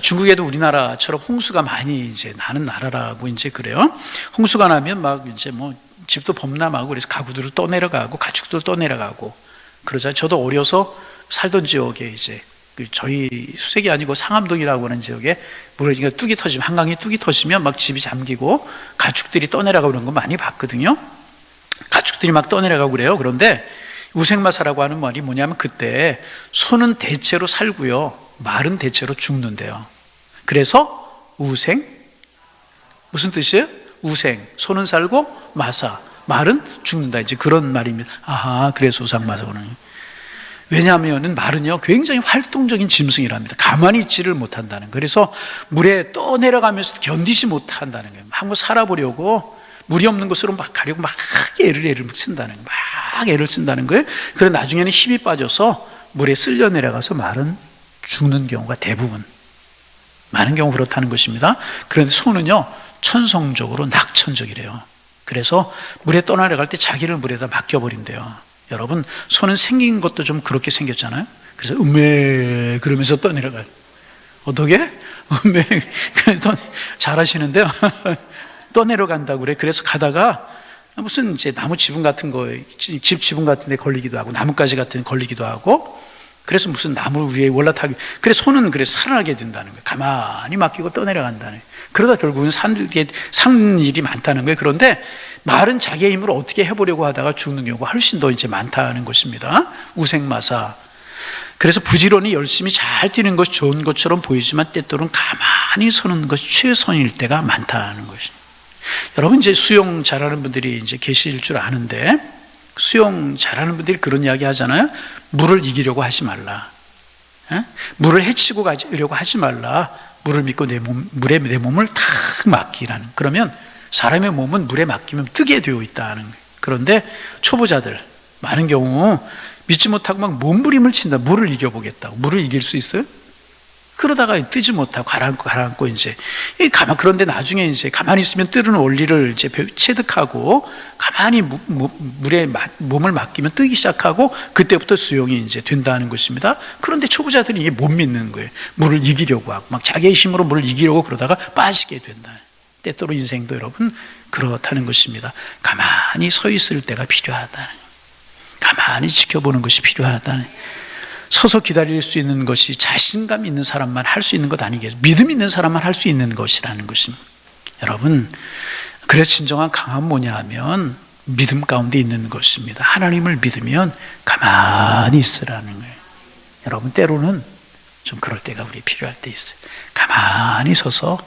중국에도 우리나라처럼 홍수가 많이 이제 나는 나라라고 이제 그래요. 홍수가 나면 막 이제 뭐 집도 범람하고 그래서 가구들을 떠내려가고 가축들 떠내려가고 그러자. 저도 어려서 살던 지역에 이제 저희 수색이 아니고 상암동이라고 하는 지역에 물에 뚝이 터지면, 한강이 뚝이 터지면 막 집이 잠기고 가축들이 떠내려가고 그런 거 많이 봤거든요. 가축들이 막 떠내려가고 그래요. 그런데 우생마사라고 하는 말이 뭐냐면 그때 소는 대체로 살고요, 말은 대체로 죽는데요. 그래서 우생, 무슨 뜻이에요? 우생, 소는 살고 마사, 말은 죽는다, 이제 그런 말입니다. 아하, 그래서 우상마사구나. 왜냐하면 말은요 굉장히 활동적인 짐승이랍니다. 가만히 있지를 못한다는 거예요. 그래서 물에 떠내려가면서 견디지 못한다는 거예요. 한번 살아보려고 물이 없는 곳으로 막 가려고 막 애를 쓴다는 거예요. 막 애를 쓴다는 거예요. 그래서 나중에는 힘이 빠져서 물에 쓸려 내려가서 말은 죽는 경우가 대부분, 많은 경우 그렇다는 것입니다. 그런데 소는요 천성적으로 낙천적이래요. 그래서 물에 떠내려갈 때 자기를 물에다 맡겨버린대요. 여러분 소는 생긴 것도 좀 그렇게 생겼잖아요. 그래서 음메 그러면서 떠내려가요. 어떻게? 음메 잘하시는데요. 떠내려간다고 그래. 그래서 가다가 무슨 이제 나무 지붕 같은 거, 집 지붕 같은 데 걸리기도 하고 나뭇가지 같은 데 걸리기도 하고, 그래서 무슨 나무 위에 올라타기, 그래서 소는 그래서 살아나게 된다는 거예요. 가만히 맡기고 떠내려간다는 거예요. 그러다 결국은 산 일이 많다는 거예요. 그런데 말은 자기의 힘으로 어떻게 해보려고 하다가 죽는 경우가 훨씬 더 이제 많다는 것입니다. 우생마사. 그래서 부지런히 열심히 잘 뛰는 것이 좋은 것처럼 보이지만 때때로는 가만히 서는 것이 최선일 때가 많다는 것입니다. 여러분 이제 수영 잘하는 분들이 이제 계실 줄 아는데, 수영 잘하는 분들이 그런 이야기 하잖아요. 물을 이기려고 하지 말라. 물을 헤치고 가려고 하지 말라. 물을 믿고 물에 내 몸을 탁 맡기라는. 그러면 사람의 몸은 물에 맡기면 뜨게 되어 있다는 거예요. 그런데 초보자들 많은 경우 믿지 못하고 막 몸부림을 친다. 물을 이겨보겠다고. 물을 이길 수 있어요? 그러다가 뜨지 못하고 가라앉고 이제 그런데 나중에 이제 가만히 있으면 뜨는 원리를 이제 체득하고 가만히 물에 몸을 맡기면 뜨기 시작하고 그때부터 수영이 이제 된다는 것입니다. 그런데 초보자들이 이게 못 믿는 거예요. 물을 이기려고 하고 막 자기의 힘으로 물을 이기려고 그러다가 빠지게 된다. 때때로 인생도 여러분 그렇다는 것입니다. 가만히 서 있을 때가 필요하다. 가만히 지켜보는 것이 필요하다. 서서 기다릴 수 있는 것이 자신감 있는 사람만 할 수 있는 것 아니겠어요? 믿음 있는 사람만 할 수 있는 것이라는 것입니다. 여러분, 그래서 진정한 강함은 뭐냐 하면 믿음 가운데 있는 것입니다. 하나님을 믿으면 가만히 있으라는 거예요. 여러분 때로는 좀 그럴 때가 우리 필요할 때 있어요. 가만히 서서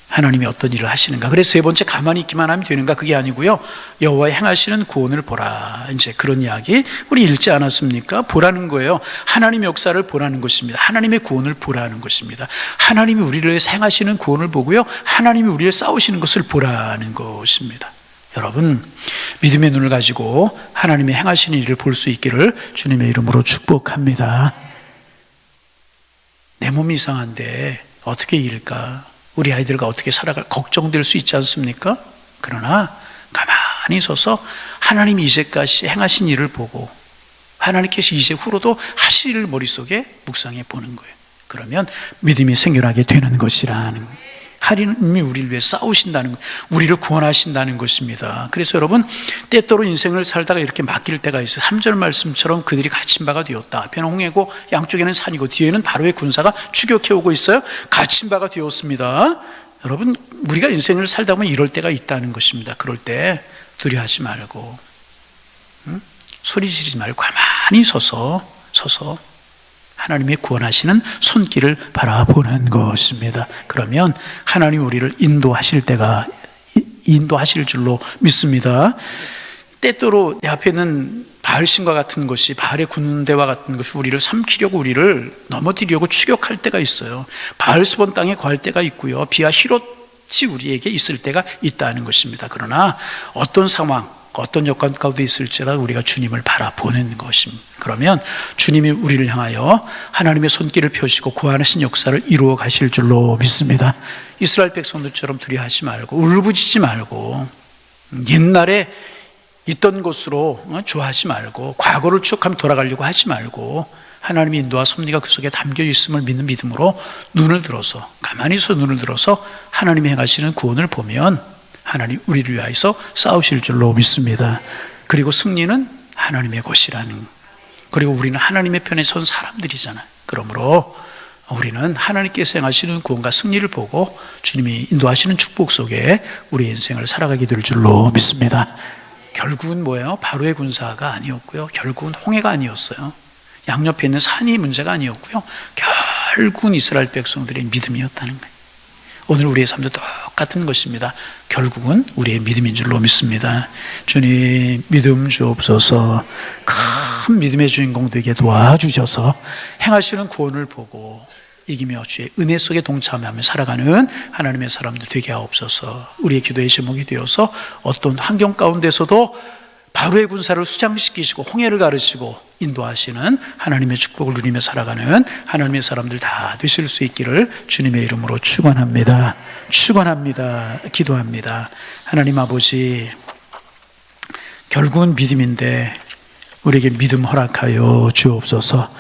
하나님이 어떤 일을 하시는가. 그래서 세 번째, 가만히 있기만 하면 되는가, 그게 아니고요, 여호와의 행하시는 구원을 보라, 이제 그런 이야기 우리 읽지 않았습니까? 보라는 거예요. 하나님의 역사를 보라는 것입니다. 하나님의 구원을 보라는 것입니다. 하나님이 우리를 행하시는 구원을 보고요, 하나님이 우리를 싸우시는 것을 보라는 것입니다. 여러분, 믿음의 눈을 가지고 하나님의 행하시는 일을 볼 수 있기를 주님의 이름으로 축복합니다. 내 몸이 이상한데 어떻게 이길까? 우리 아이들과 어떻게 살아갈 걱정될 수 있지 않습니까? 그러나 가만히 서서 하나님이 이제까지 행하신 일을 보고 하나님께서 이제 후로도 하실 일을 머릿속에 묵상해 보는 거예요. 그러면 믿음이 생겨나게 되는 것이라는 거예요. 하나님이 우리를 위해 싸우신다는 것, 우리를 구원하신다는 것입니다. 그래서 여러분, 때때로 인생을 살다가 이렇게 맡길 때가 있어요. 3절 말씀처럼 그들이 갇힌 바가 되었다. 앞에는 홍해고 양쪽에는 산이고 뒤에는 바로의 군사가 추격해오고 있어요. 갇힌 바가 되었습니다. 여러분, 우리가 인생을 살다 보면 이럴 때가 있다는 것입니다. 그럴 때 두려워하지 말고 소리 지르지 말고 가만히 서서 하나님의 구원하시는 손길을 바라보는 것입니다. 그러면 하나님 우리를 인도하실 줄로 믿습니다. 때때로 내 앞에 있는 바알신과 같은 것이, 바알의 군대와 같은 것이 우리를 삼키려고, 우리를 넘어뜨리려고 추격할 때가 있어요. 바알스본 땅에 거할 때가 있고요, 비아 히롯이 우리에게 있을 때가 있다는 것입니다. 그러나 어떤 상황, 어떤 여건 가운데 있을지라도 우리가 주님을 바라보는 것입니다. 그러면 주님이 우리를 향하여 하나님의 손길을 펴시고 구원하신 역사를 이루어 가실 줄로 믿습니다. 이스라엘 백성들처럼 두려워하지 말고 울부짖지 말고 옛날에 있던 곳으로 좋아하지 말고 과거를 추억하며 돌아가려고 하지 말고 하나님의 인도와 섭리가 그 속에 담겨 있음을 믿는 믿음으로 가만히 서 눈을 들어서 하나님이 행하시는 구원을 보면 하나님 우리를 위하여서 싸우실 줄로 믿습니다. 그리고 승리는 하나님의 것이라는, 그리고 우리는 하나님의 편에 선 사람들이잖아요. 그러므로 우리는 하나님께서 행하시는 구원과 승리를 보고 주님이 인도하시는 축복 속에 우리의 인생을 살아가게 될 줄로 믿습니다. 결국은 뭐예요? 바로의 군사가 아니었고요, 결국은 홍해가 아니었어요, 양옆에 있는 산이 문제가 아니었고요, 결국은 이스라엘 백성들의 믿음이었다는 거예요. 오늘 우리의 삶도 똑같은 것입니다. 결국은 우리의 믿음인 줄로 믿습니다. 주님, 믿음 주옵소서. 큰 믿음의 주인공 되게 도와주셔서 행하시는 구원을 보고 이기며 주의 은혜 속에 동참하며 살아가는 하나님의 사람들 되게 하옵소서. 우리의 기도의 제목이 되어서 어떤 환경 가운데서도 바로의 군사를 수장시키시고 홍해를 가르시고 인도하시는 하나님의 축복을 누리며 살아가는 하나님의 사람들 다 되실 수 있기를 주님의 이름으로 축원합니다. 기도합니다. 하나님 아버지, 결국은 믿음인데 우리에게 믿음 허락하여 주옵소서.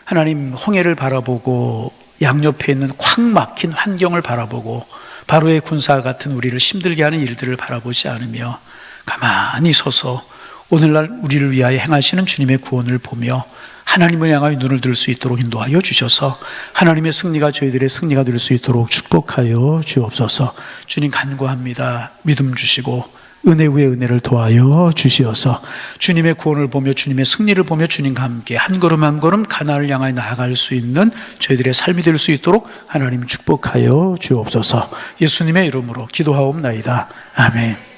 하나님, 홍해를 바라보고 양옆에 있는 콱 막힌 환경을 바라보고 바로의 군사 같은 우리를 힘들게 하는 일들을 바라보지 않으며 가만히 서서 오늘날 우리를 위하여 행하시는 주님의 구원을 보며 하나님을 향하여 눈을 들 수 있도록 인도하여 주셔서 하나님의 승리가 저희들의 승리가 될 수 있도록 축복하여 주옵소서. 주님 간구합니다. 믿음 주시고 은혜 위에 은혜를 더하여 주시어서 주님의 구원을 보며 주님의 승리를 보며 주님과 함께 한 걸음 한 걸음 가나안을 향하여 나아갈 수 있는 저희들의 삶이 될 수 있도록 하나님 축복하여 주옵소서. 예수님의 이름으로 기도하옵나이다. 아멘.